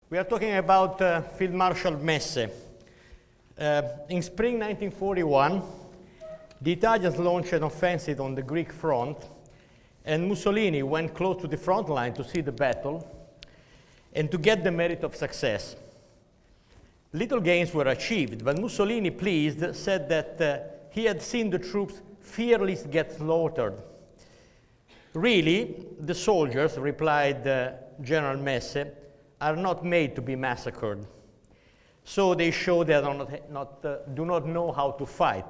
We are talking about Field Marshal Messe. In spring 1941, the Italians launched an offensive on the Greek front, and Mussolini went close to the front line to see the battle and to get the merit of success. Little gains were achieved, but Mussolini, pleased, said that he had seen the troops fearless get slaughtered. Really, the soldiers, replied General Messe, are not made to be massacred. So they show they do not know how to fight.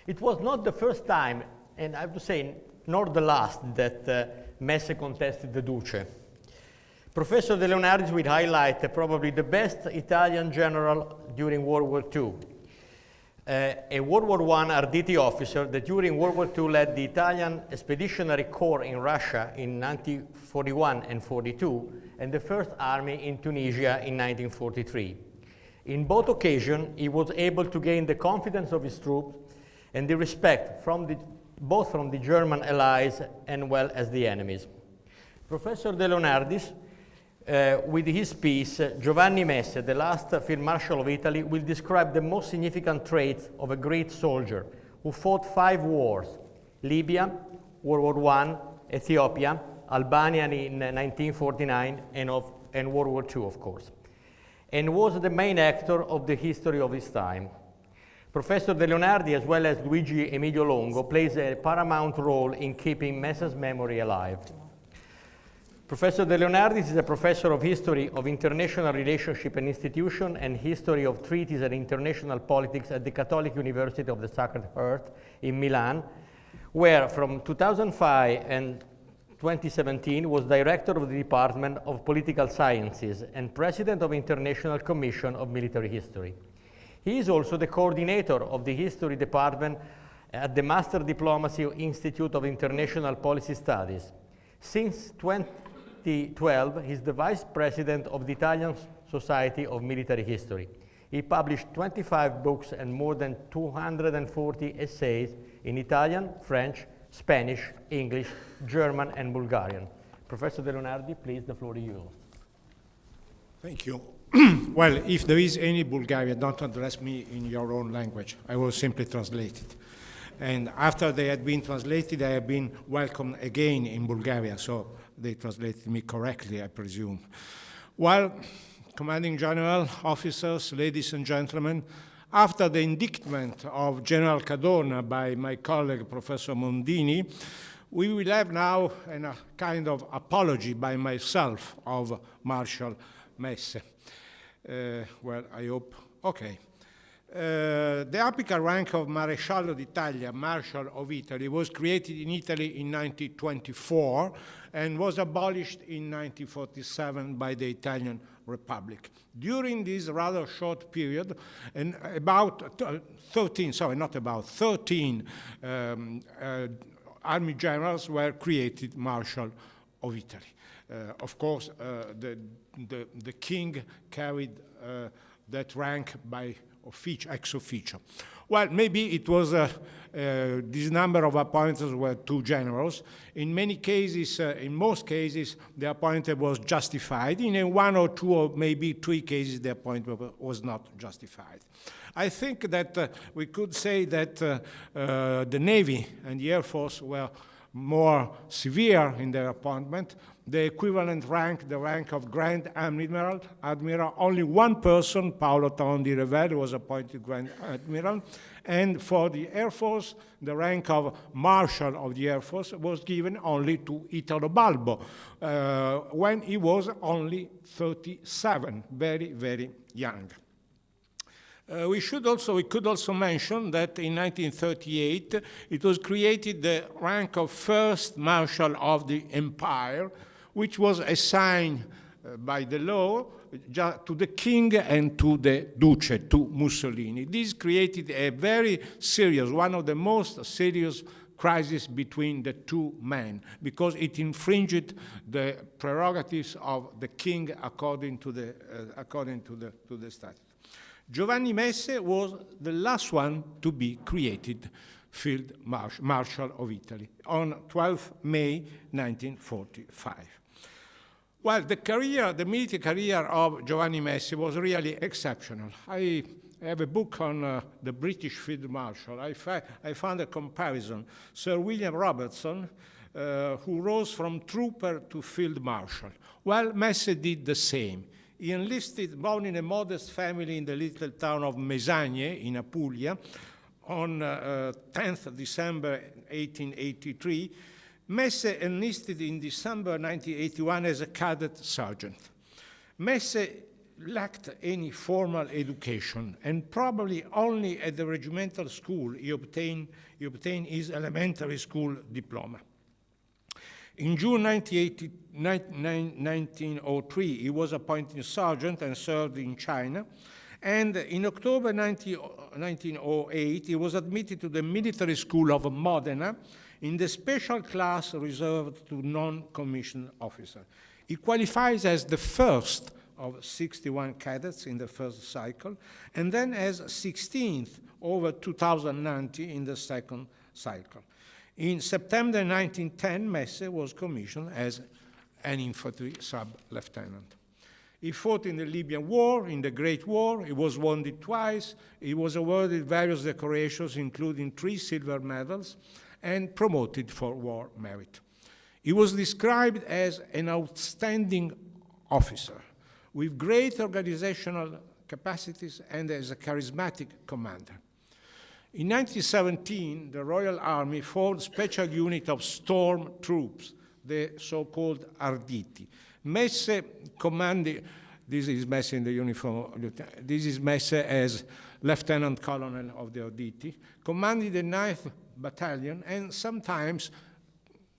It was not the first time, and I have to say, nor the last, that Messe contested the Duce. Professor De Leonardis will highlight probably the best Italian general during World War II. A World War I RDT officer that during World War II led the Italian Expeditionary Corps in Russia in 1941 and 42, and the First Army in Tunisia in 1943. In both occasions, he was able to gain the confidence of his troops and the respect both from the German allies and well as the enemies. Professor De Leonardis, with his piece, Giovanni Messe, the last Field Marshal of Italy, will describe the most significant traits of a great soldier who fought 5 wars: Libya, World War I, Ethiopia, Albania in 1949, and World War II, of course, and was the main actor of the history of his time. Professor De Leonardi, as well as Luigi Emilio Longo, plays a paramount role in keeping Messe's memory alive. Professor De Leonardis is a professor of history of international relationship and institution and history of treaties and international politics at the Catholic University of the Sacred Heart in Milan, where from 2005 and 2017 was director of the Department of Political Sciences and president of International Commission of Military History. He is also the coordinator of the History Department at the Master Diplomacy Institute of International Policy Studies. Since 2012, he is the vice president of the Italian Society of Military History. He published 25 books and more than 240 essays in Italian, French, Spanish, English, German, and Bulgarian. Professor De Leonardi, please, the floor is yours. Thank you. Well, if there is any Bulgarian, don't address me in your own language. I will simply translate it. And after they had been translated, I have been welcomed again in Bulgaria, so they translated me correctly, I presume. Well, Commanding General, officers, ladies and gentlemen, after the indictment of General Cadorna by my colleague, Professor Mondini, we will have now a kind of apology by myself of Marshal Messe. Well, I hope, okay. The apical rank of Maresciallo d'Italia, Marshal of Italy, was created in Italy in 1924 and was abolished in 1947 by the Italian Republic. During this rather short period, and about 13 army generals were created Marshal of Italy. Of course, the king carried that rank by ex officio. Well, maybe it was this number of appointments were 2 generals. In many cases, in most cases, the appointment was justified. In 1 or 2 or maybe 3 cases, the appointment was not justified. I think that we could say that the Navy and the Air Force were more severe in their appointment. The equivalent rank, the rank of Grand Admiral, only one person, Paolo Taon di Rebelli, was appointed Grand Admiral. And for the Air Force, the rank of Marshal of the Air Force was given only to Italo Balbo, when he was only 37, very, very young. We could also mention that in 1938, it was created the rank of First Marshal of the Empire, which was assigned by the law to the king and to the Duce, to Mussolini. This created a very serious, one of the most serious crisis between the 2 men, because it infringed the prerogatives of the king according to the statute. Giovanni Messe was the last one to be created Field Marshal of Italy on 12 May 1945. Well, the military career of Giovanni Messe was really exceptional. I have a book on the British Field Marshal. I found a comparison. Sir William Robertson, who rose from trooper to Field Marshal. Well, Messe did the same. He enlisted, born in a modest family in the little town of Mesagne in Apulia, on 10th December 1883. Messe enlisted in December 1981 as a cadet sergeant. Messe lacked any formal education, and probably only at the regimental school he obtained his elementary school diploma. In June 1903, he was appointed sergeant and served in China. And in October 1908, he was admitted to the military school of Modena in the special class reserved to non-commissioned officers. He qualifies as the first of 61 cadets in the first cycle, and then as 16th over 2090 in the second cycle. In September 1910, Messe was commissioned as an infantry sub-lieutenant. He fought in the Libyan War, in the Great War. He was wounded twice. He was awarded various decorations, including 3 silver medals, and promoted for war merit. He was described as an outstanding officer with great organizational capacities and as a charismatic commander. In 1917, the Royal Army formed a special unit of storm troops, the so-called Arditi. Messe commanded, this is Messe in the uniform, this is Messe as Lieutenant Colonel of the Arditi, commanded the 9th Battalion, and sometimes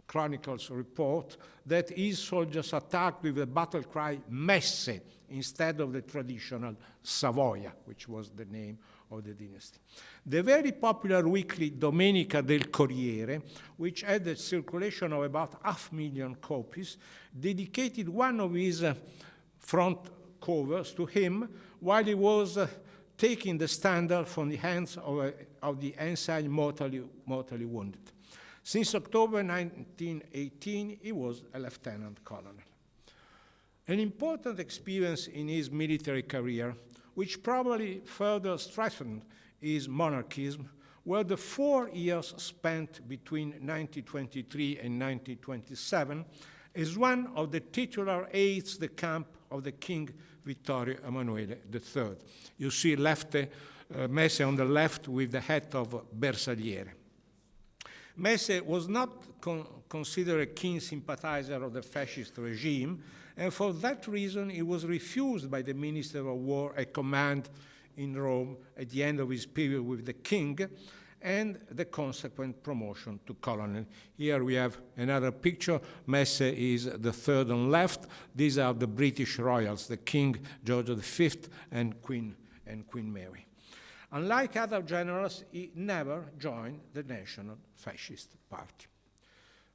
chronicles report that his soldiers attacked with the battle cry Messe instead of the traditional Savoia, which was the name of the dynasty. The very popular weekly Domenica del Corriere, which had a circulation of about 500,000 copies, dedicated one of his front covers to him while he was taking the standard from the hands of the ensign mortally wounded. Since October 1918, he was a lieutenant colonel. An important experience in his military career, which probably further strengthened his monarchism, were the 4 years spent between 1923 and 1927 as one of the titular aides-de-camp of the King Vittorio Emanuele III. You see Messe on the left with the hat of Bersagliere. Messe was not considered a keen sympathizer of the fascist regime, and for that reason he was refused by the Minister of War a command in Rome at the end of his period with the king, and the consequent promotion to colonel. Here we have another picture. Messe is the third on left. These are the British royals, the King George V and Queen Mary. Unlike other generals, he never joined the National Fascist Party.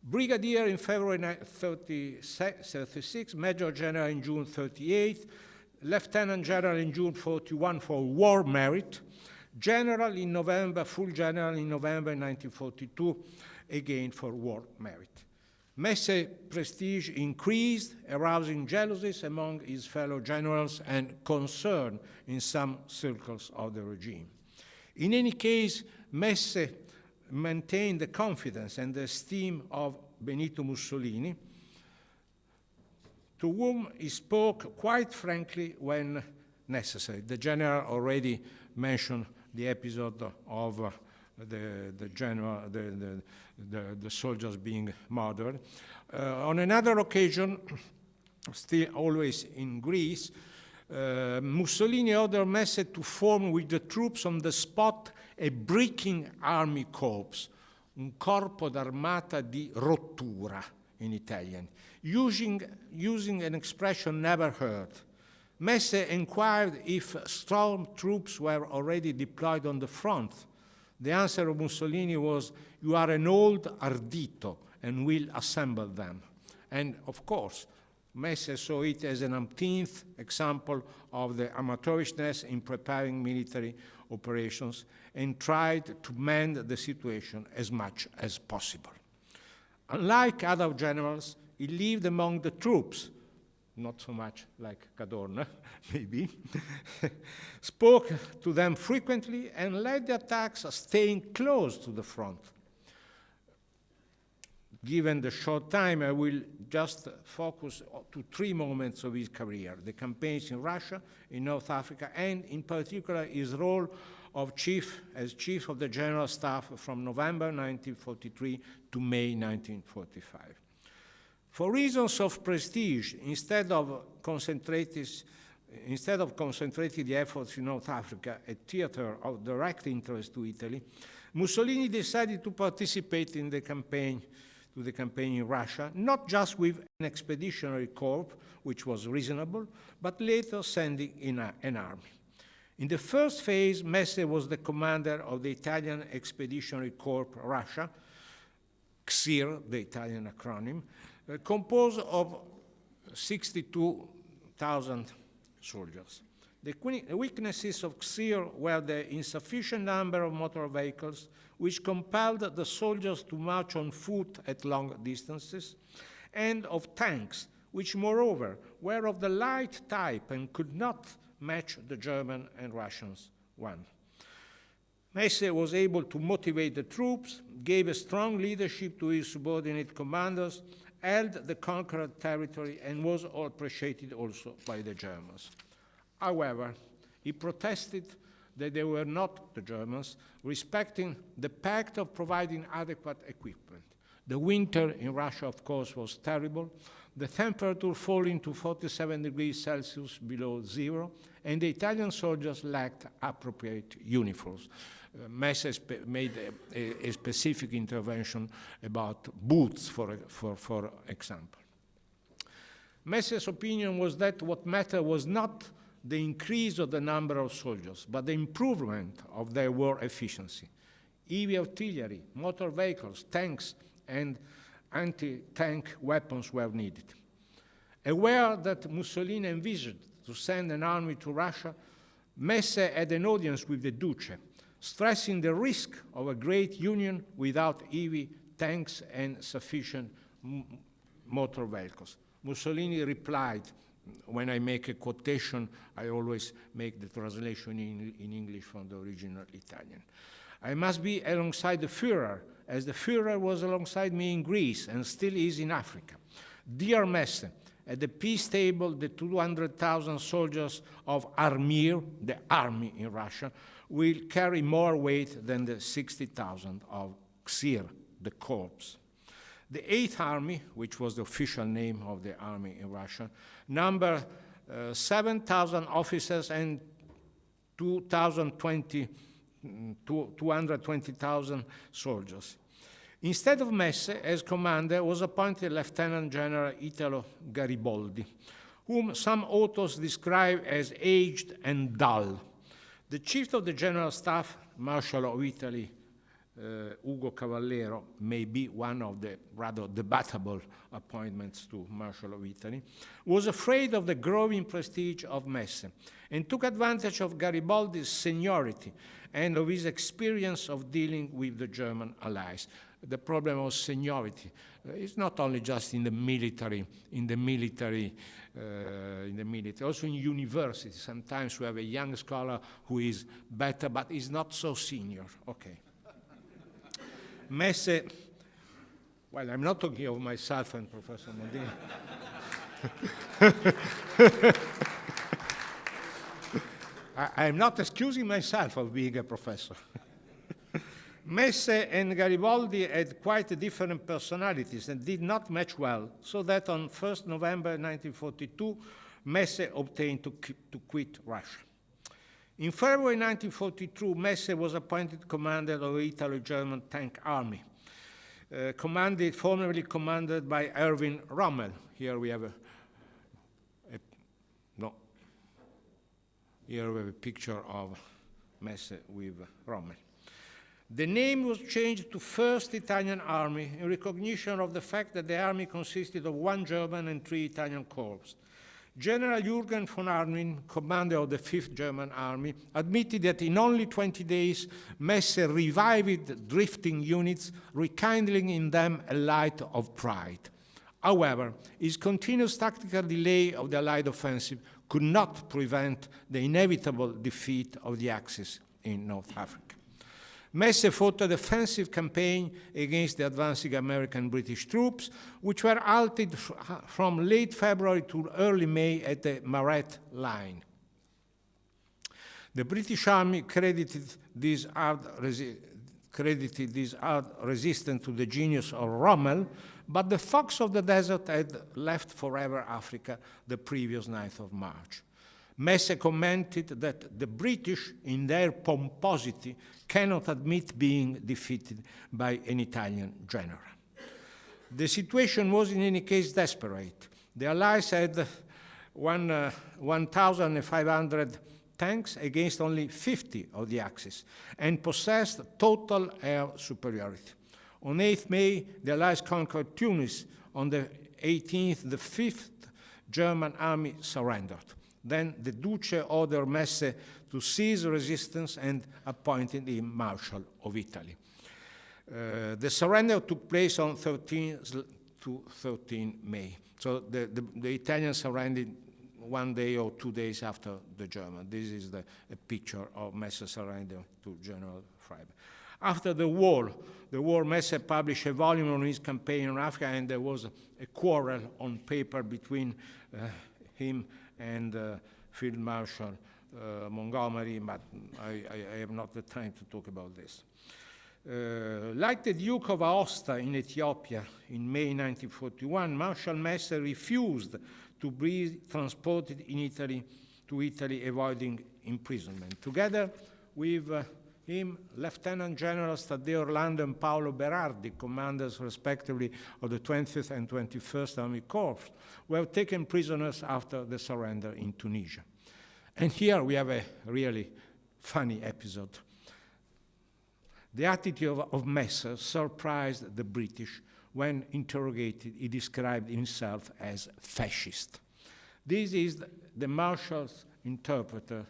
Brigadier in February 1936, Major General in June 1938, Lieutenant General in June 1941 for war merit, General in November, full General in November 1942, again for war merit. Messe's prestige increased, arousing jealousies among his fellow generals and concern in some circles of the regime. In any case, Messe maintained the confidence and the esteem of Benito Mussolini, to whom he spoke quite frankly when necessary. The general already mentioned the episode of the soldiers being murdered. On another occasion, still always in Greece, Mussolini ordered Messe to form with the troops on the spot a breaking army corps, un corpo d'armata di rottura in Italian, using an expression never heard. Messe inquired if storm troops were already deployed on the front. The answer of Mussolini was, "You are an old ardito and will assemble them." And of course, Messe saw it as an umpteenth example of the amateurishness in preparing military operations and tried to mend the situation as much as possible. Unlike other generals, he lived among the troops, not so much like Cadorna, maybe, spoke to them frequently and led the attacks staying close to the front. Given the short time, I will just focus to 3 moments of his career: the campaigns in Russia, in North Africa, and in particular his role of as chief of the General Staff from November 1943 to May 1945. For reasons of prestige, instead of concentrating the efforts in North Africa, a theater of direct interest to Italy, Mussolini decided to participate in the campaign in Russia, not just with an expeditionary corps, which was reasonable, but later sending in an army. In the first phase, Messe was the commander of the Italian Expeditionary Corps Russia, CIR, the Italian acronym, composed of 62,000 soldiers. The weaknesses of CIR were the insufficient number of motor vehicles, which compelled the soldiers to march on foot at long distances, and of tanks, which moreover were of the light type and could not match the German and Russians one. Messe was able to motivate the troops, gave a strong leadership to his subordinate commanders, held the conquered territory, and was appreciated also by the Germans. However, he protested that they were not, the Germans, respecting the pact of providing adequate equipment. The winter in Russia, of course, was terrible, the temperature falling to 47 degrees Celsius below zero, and the Italian soldiers lacked appropriate uniforms. Messe made a specific intervention about boots, for example. Messe's opinion was that what mattered was not the increase of the number of soldiers, but the improvement of their war efficiency. Heavy artillery, motor vehicles, tanks, and anti-tank weapons were needed. Aware that Mussolini envisaged to send an army to Russia, Messe had an audience with the Duces, stressing the risk of a great union without heavy tanks and sufficient motor vehicles. Mussolini replied, when I make a quotation, I always make the translation in English from the original Italian. I must be alongside the Führer, as the Führer was alongside me in Greece and still is in Africa. Dear Messe, at the peace table, the 200,000 soldiers of Armir, the army in Russia, will carry more weight than the 60,000 of CIR, the corps. The 8th Army, which was the official name of the army in Russia, numbered 7,000 officers and 220,000 soldiers. Instead of Messe, as commander, was appointed Lieutenant General Italo Garibaldi, whom some authors describe as aged and dull. The chief of the General Staff, Marshal of Italy, Ugo Cavallero, may be one of the rather debatable appointments to Marshal of Italy, was afraid of the growing prestige of Messe and took advantage of Garibaldi's seniority and of his experience of dealing with the German allies. The problem of seniority is not only just in the military, also in university. Sometimes we have a young scholar who is better, but is not so senior. Okay. Messe, well, I'm not talking of myself and Professor Mondini. I'm not excusing myself of being a professor. Messe and Garibaldi had quite different personalities and did not match well, so that on 1st November 1942, Messe obtained to quit Russia. In February 1942, Messe was appointed commander of the Italo-German Tank Army, formerly commanded by Erwin Rommel. Here we have here we have a picture of Messe with Rommel. The name was changed to 1st Italian Army in recognition of the fact that the army consisted of 1 German and 3 Italian corps. General Jürgen von Arnim, commander of the 5th German Army, admitted that in only 20 days, Messe revived drifting units, rekindling in them a light of pride. However, his continuous tactical delay of the Allied offensive could not prevent the inevitable defeat of the Axis in North Africa. Messe fought a defensive campaign against the advancing American-British troops, which were halted from late February to early May at the Maret line. The British Army credited this hard resistance to the genius of Rommel, but the fox of the desert had left forever Africa the previous 9th of March. Messe commented that the British, in their pomposity, cannot admit being defeated by an Italian general. The situation was in any case desperate. The Allies had 1,500 tanks against only 50 of the Axis and possessed total air superiority. On 8th May, the Allies conquered Tunis. On the 18th, the 5th German army surrendered. Then the Duces ordered Messe to cease resistance and appointed him Marshal of Italy. The surrender took place on 13th to 13 May. So the Italians surrendered 1 day or 2 days after the German. This is a picture of Messe surrender to General Freyberg. After the war, Messe published a volume on his campaign in Africa, and there was a quarrel on paper between him and Field Marshal Montgomery, but I have not the time to talk about this. Like the Duke of Aosta in Ethiopia in May 1941, Marshal Messe refused to be transported to Italy, avoiding imprisonment. Together with him, Lieutenant Generals Taddeo Orlando and Paolo Berardi, commanders respectively of the 20th and 21st Army Corps, were taken prisoners after the surrender in Tunisia. And here we have a really funny episode. The attitude of Messe surprised the British. When interrogated, he described himself as fascist. This is the Marshal's interpreter,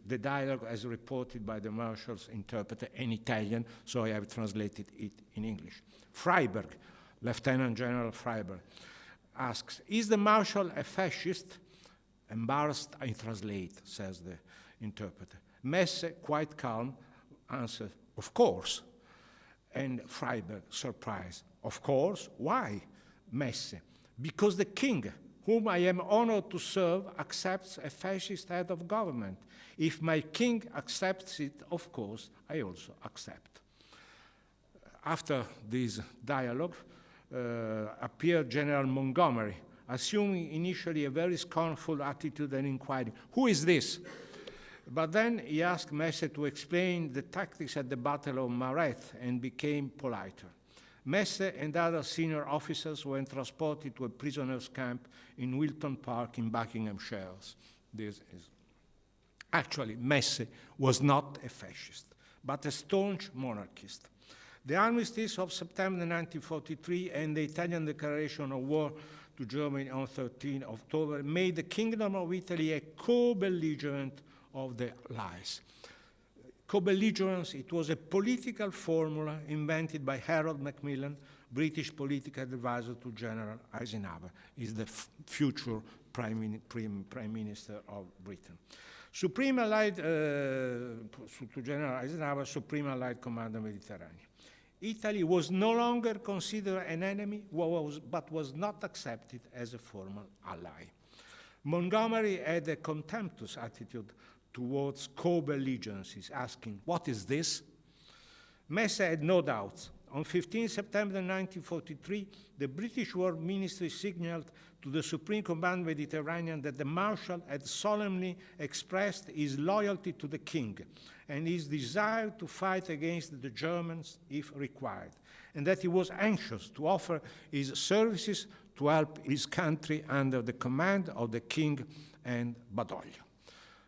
the dialogue as reported by the Marshal's interpreter in Italian, so I have translated it in English. Freyberg, Lieutenant General Freyberg, asks, "Is the Marshal a fascist?" "Embarrassed, I translate," says the interpreter. Messe, quite calm, answers, "Of course." And Freyberg, surprised, "Of course? Why?" Messe, "Because the king, whom I am honored to serve, accepts a fascist head of government. If my king accepts it, of course, I also accept." After this dialogue appeared General Montgomery, assuming initially a very scornful attitude and inquiring, "Who is this?" But then he asked Messe to explain the tactics at the Battle of Maret and became politer. Messe and other senior officers were transported to a prisoners' camp in Wilton Park in Buckinghamshire. Actually, Messe was not a fascist, but a staunch monarchist. The armistice of September 1943 and the Italian declaration of war to Germany on 13 October made the Kingdom of Italy a co-belligerent of the Allies. Co-belligerence, it was a political formula invented by Harold Macmillan, British political advisor to General Eisenhower. He's the future Prime Minister of Britain. Supreme Allied, to General Eisenhower, Supreme Allied Commander Mediterranean. Italy was no longer considered an enemy, but was not accepted as a formal ally. Montgomery had a contemptuous attitude towards co-belligerencies, asking, "What is this?" Messe had no doubts. On 15 September 1943, the British War Ministry signaled to the Supreme Command Mediterranean that the Marshal had solemnly expressed his loyalty to the King and his desire to fight against the Germans if required, and that he was anxious to offer his services to help his country under the command of the King and Badoglio.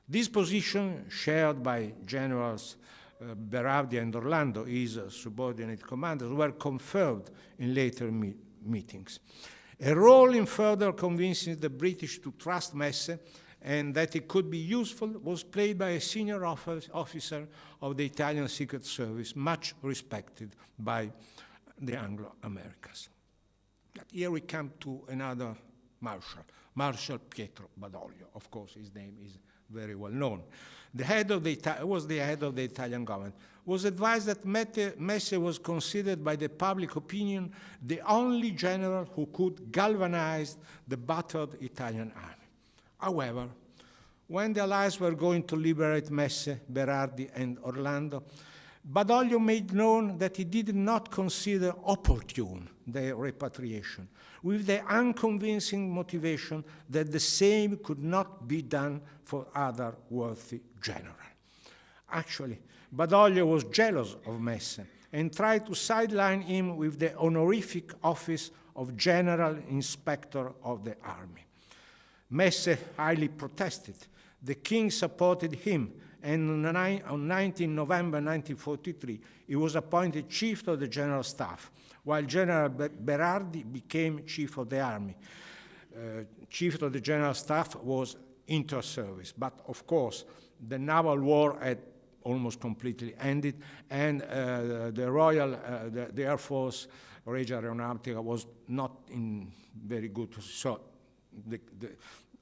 This position, shared by Generals Berardi and Orlando, his subordinate commanders, were confirmed in later meetings. A role in further convincing the British to trust Messe and that it could be useful was played by a senior officer of the Italian Secret Service, much respected by the Anglo-Americans. Here we come to another Marshal, Marshal Pietro Badoglio. Of course, his name is very well known. The head of the was the head of the Italian government. Was advised that Messe was considered by the public opinion the only general who could galvanize the battered Italian army. However, when the Allies were going to liberate Messe, Berardi, and Orlando, Badoglio made known that he did not consider opportune their repatriation, with the unconvincing motivation that the same could not be done for other worthy generals. Actually, Badoglio was jealous of Messe and tried to sideline him with the honorific office of General Inspector of the Army. Messe highly protested. The king supported him, and on 19 November 1943, he was appointed Chief of the General Staff, while General Berardi became Chief of the Army. Chief of the General Staff was inter-service, but of course, the naval war had almost completely ended, and the Air Force, Regia Aeronautica, was not in very good. So the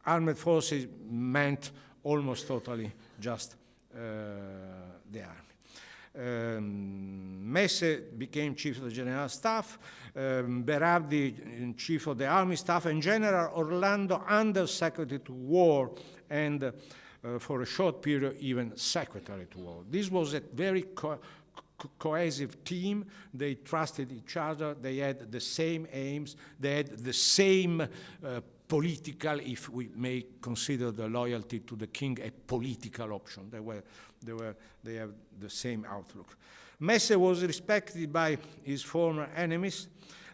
armed forces meant almost totally just the army. Messe became Chief of the General Staff, Berardi Chief of the Army Staff, and General Orlando Under Secretary to War, and for a short period even Secretary to War. This was a very cohesive team. They trusted each other. They had the same aims. They had the same political, if we may consider the loyalty to the king a political option. They have the same outlook. Messe was respected by his former enemies.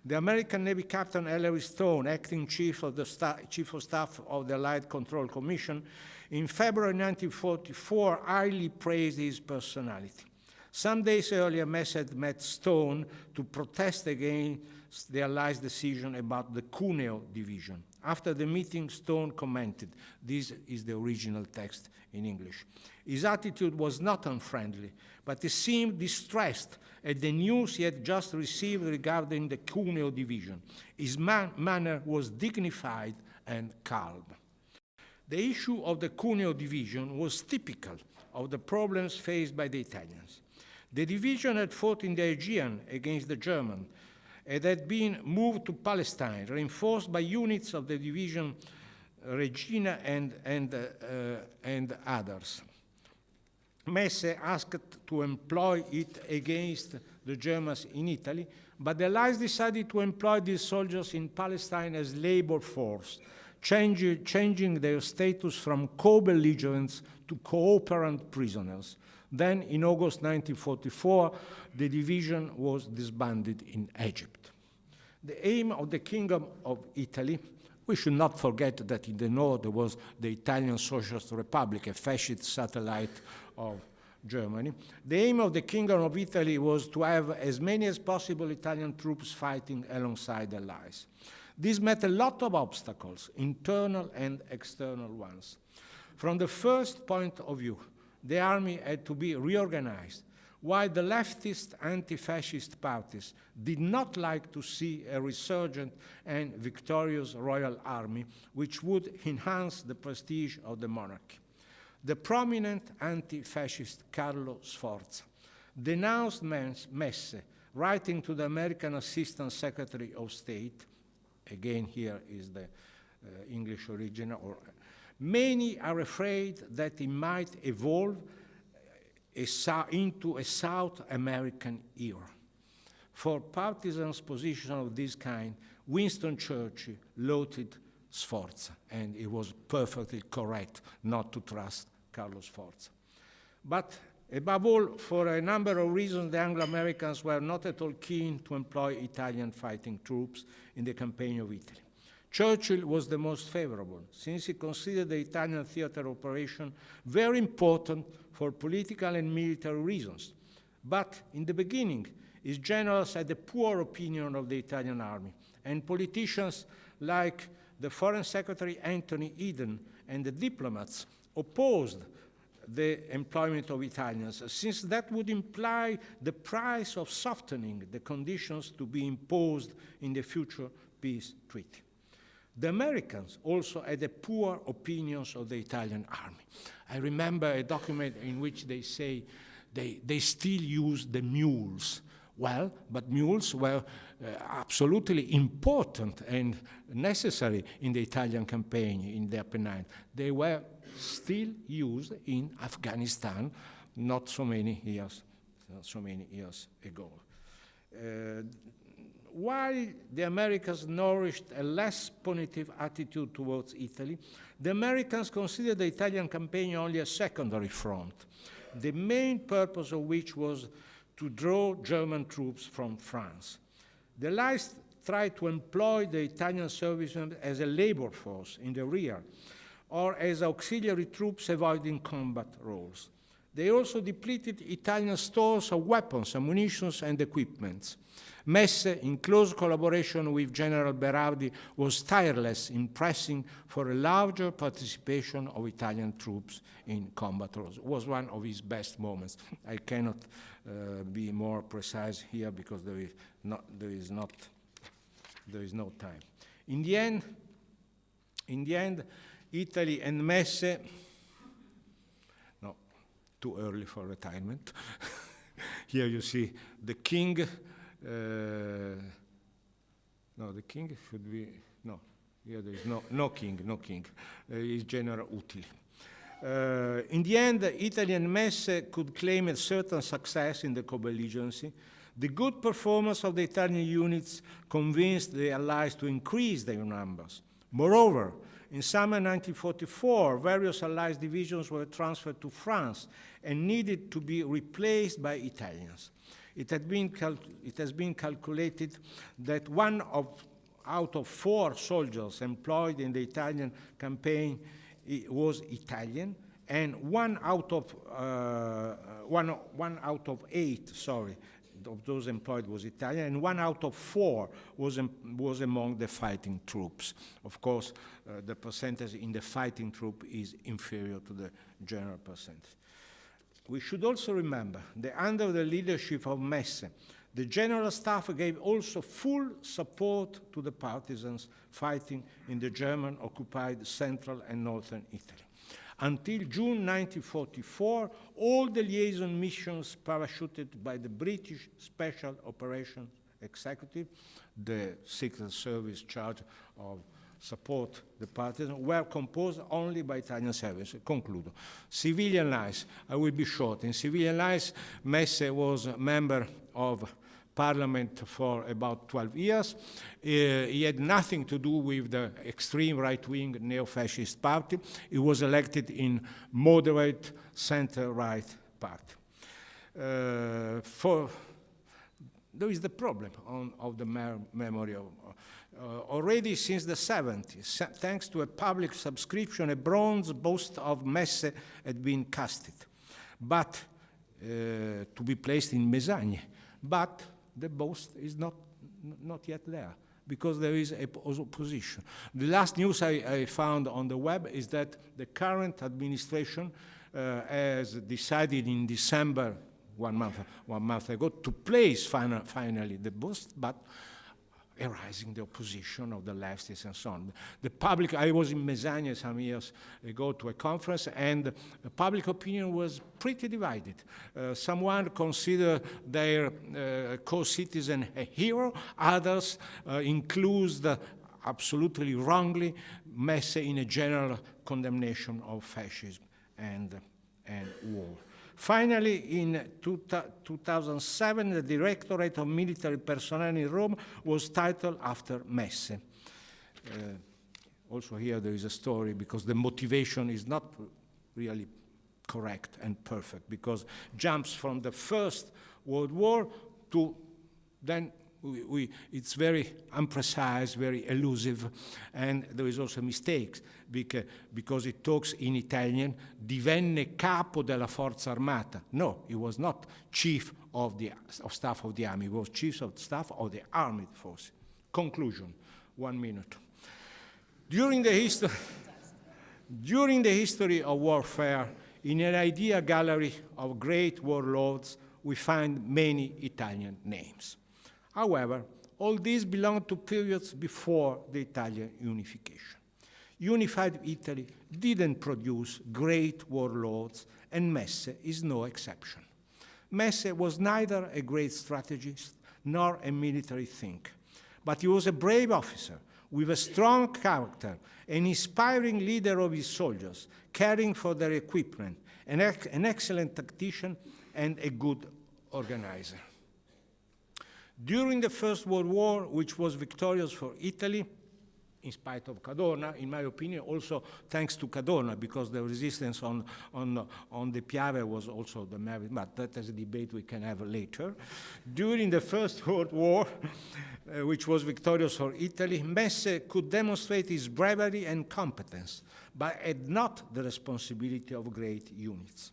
The American Navy Captain Ellery Stone, acting Chief of Staff of the Allied Control Commission, in February 1944 highly praised his personality. Some days earlier, Messe had met Stone to protest against the Allies' decision about the Cuneo division. After the meeting, Stone commented, this is the original text in English. His attitude was not unfriendly, but he seemed distressed at the news he had just received regarding the Cuneo division. His manner was dignified and calm. The issue of the Cuneo division was typical of the problems faced by the Italians. The division had fought in the Aegean against the Germans. It had been moved to Palestine, reinforced by units of the division Regina and others. Messe asked to employ it against the Germans in Italy, but the Allies decided to employ these soldiers in Palestine as labor force, changing their status from co-belligerents to cooperant prisoners. Then, in August 1944, the division was disbanded in Egypt. The aim of the Kingdom of Italy, we should not forget that in the north there was the Italian Socialist Republic, a fascist satellite of Germany. The aim of the Kingdom of Italy was to have as many as possible Italian troops fighting alongside the Allies. This met a lot of obstacles, internal and external ones. From the first point of view, the army had to be reorganized, while the leftist anti-fascist parties did not like to see a resurgent and victorious royal army, which would enhance the prestige of the monarchy. The prominent anti-fascist Carlo Sforza denounced Messe, writing to the American Assistant Secretary of State, again here is the English original, many are afraid that it might evolve into a South American era. For partisans' position of this kind, Winston Churchill lauded Sforza, and it was perfectly correct not to trust Carlo Sforza. But above all, for a number of reasons, the Anglo-Americans were not at all keen to employ Italian fighting troops in the campaign of Italy. Churchill was the most favorable, since he considered the Italian theater operation very important for political and military reasons. But in the beginning, his generals had a poor opinion of the Italian army, and politicians like the Foreign Secretary Anthony Eden and the diplomats opposed the employment of Italians, since that would imply the price of softening the conditions to be imposed in the future peace treaty. The Americans also had a poor opinions of the Italian army. I remember a document in which they say they still use the mules. Well, but mules were absolutely important and necessary in the Italian campaign in the Apennine. They were still used in Afghanistan not so many years ago. While the Americans nourished a less punitive attitude towards Italy, the Americans considered the Italian campaign only a secondary front, the main purpose of which was to draw German troops from France. The Allies tried to employ the Italian servicemen as a labor force in the rear, or as auxiliary troops avoiding combat roles. They also depleted Italian stores of weapons, ammunition, and equipment. Messe, in close collaboration with General Berardi, was tireless in pressing for a larger participation of Italian troops in combat roles. It was one of his best moments. I cannot be more precise here because there is no time. In the end, Italy and Messe, no, too early for retirement. Here you see the king. No, the king should be, no, here there is no king. It's General Utili. In the end, Italy and Messe could claim a certain success in the co-belligerency. The good performance of the Italian units convinced the Allies to increase their numbers. Moreover, in summer 1944, various Allied divisions were transferred to France and needed to be replaced by Italians. It has been calculated that out of 4 soldiers employed in the Italian campaign was Italian, and one out of 8, of those employed was Italian, and 1 out of 4 was among the fighting troops. Of course, the percentage in the fighting troop is inferior to the general percentage. We should also remember that under the leadership of Messe, the General Staff gave also full support to the partisans fighting in the German-occupied central and northern Italy. Until June 1944, all the liaison missions parachuted by the British Special Operations Executive, the Secret Service charge of support the partisans, were composed only by Italian service. Concludo. Civilian lives, I will be short. In civilian lives, Messe was a member of Parliament for about 12 years. He had nothing to do with the extreme right-wing neo-fascist party. He was elected in moderate center-right party. There is the problem of the memory of already since the 70s, thanks to a public subscription, a bronze bust of Messe had been casted, but to be placed in Mesagne. But the bust is not yet there, because there is a opposition. The last news I found on the web is that the current administration has decided in December, one month ago, to place finally the bust, but arising the opposition of the leftists and so on. The public, I was in Mesagne some years ago to a conference, and the public opinion was pretty divided. Someone considered their co-citizen a hero, others include absolutely wrongly Messe in a general condemnation of fascism and war. Finally, in 2007, the Directorate of Military Personnel in Rome was titled after Messe. Also here there is a story, because the motivation is not really correct and perfect, because jumps from the First World War to then it's very imprecise, very elusive, and there is also mistakes, because it talks in Italian, divenne capo della forza armata. No, he was not chief of staff of the army, he was chief of staff of the armed forces. Conclusion, 1 minute. During the history of warfare, In an idea gallery of great warlords, we find many Italian names. However, all these belong to periods before the Italian unification. Unified Italy didn't produce great warlords, and Messe is no exception. Messe was neither a great strategist nor a military thinker, but he was a brave officer with a strong character, an inspiring leader of his soldiers, caring for their equipment, an excellent tactician, and a good organizer. During the First World War, which was victorious for Italy, in spite of Cadorna, in my opinion, also thanks to Cadorna, because the resistance on the Piave was also the merit, but that is a debate we can have later. During the First World War, which was victorious for Italy, Messe could demonstrate his bravery and competence, but had not the responsibility of great units.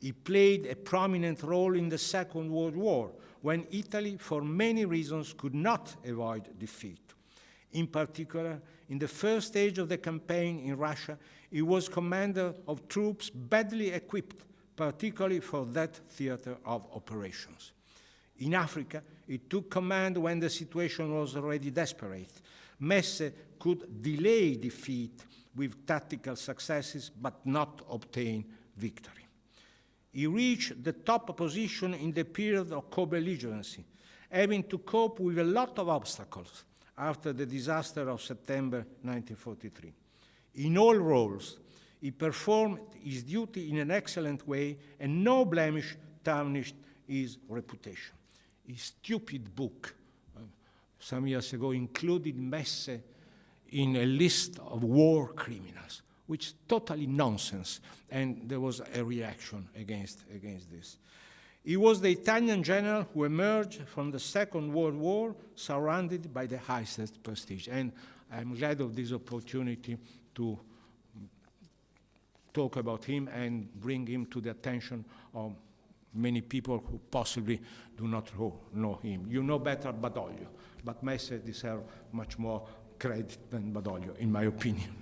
He played a prominent role in the Second World War, when Italy, for many reasons, could not avoid defeat. In particular, in the first stage of the campaign in Russia, he was commander of troops badly equipped, particularly for that theater of operations. In Africa, he took command when the situation was already desperate. Messe could delay defeat with tactical successes, but not obtain victory. He reached the top position in the period of co-belligerency, having to cope with a lot of obstacles after the disaster of September 1943. In all roles, he performed his duty in an excellent way, and no blemish tarnished his reputation. His stupid book, some years ago, included Messe in a list of war criminals, which is totally nonsense, and there was a reaction against this. He was the Italian general who emerged from the Second World War surrounded by the highest prestige. And I'm glad of this opportunity to talk about him and bring him to the attention of many people who possibly do not know him. You know better Badoglio, but Messe deserves much more credit than Badoglio, in my opinion.